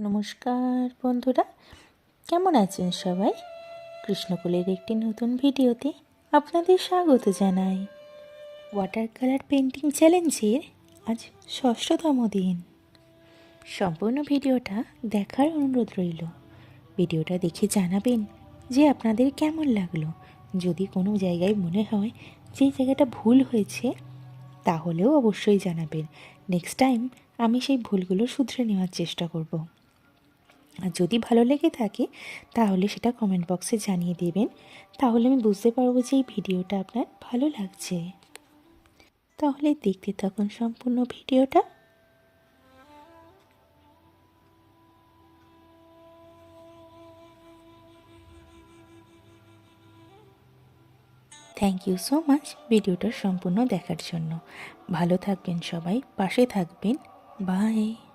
নমস্কার বন্ধুরা, কেমন আছেন সবাই? কৃষ্ণকুলের একটি নতুন ভিডিওতে আপনাদের স্বাগত জানাই। ওয়াটার কালার পেন্টিং চ্যালেঞ্জের আজ 6তম দিন। সম্পূর্ণ ভিডিওটা দেখার অনুরোধ রইল। ভিডিওটা দেখে জানাবেন যে আপনাদের কেমন লাগলো। যদি কোনো জায়গায় মনে হয় যে জায়গাটা ভুল হয়েছে তাহলেও অবশ্যই জানাবেন। নেক্সট টাইম আমি সেই ভুলগুলো শুধরে নেওয়ার চেষ্টা করব। আর যদি ভালো লেগে থাকে তাহলে সেটা কমেন্ট বক্সে জানিয়ে দেবেন, তাহলে আমি বুঝতে পারবো যে এই ভিডিওটা আপনার ভালো লাগছে। তাহলে দেখতে থাকুন সম্পূর্ণ ভিডিওটা। থ্যাংক ইউ সো মাচ ভিডিওটা সম্পূর্ণ দেখার জন্য। ভালো থাকবেন সবাই, পাশে থাকবেন। বাই।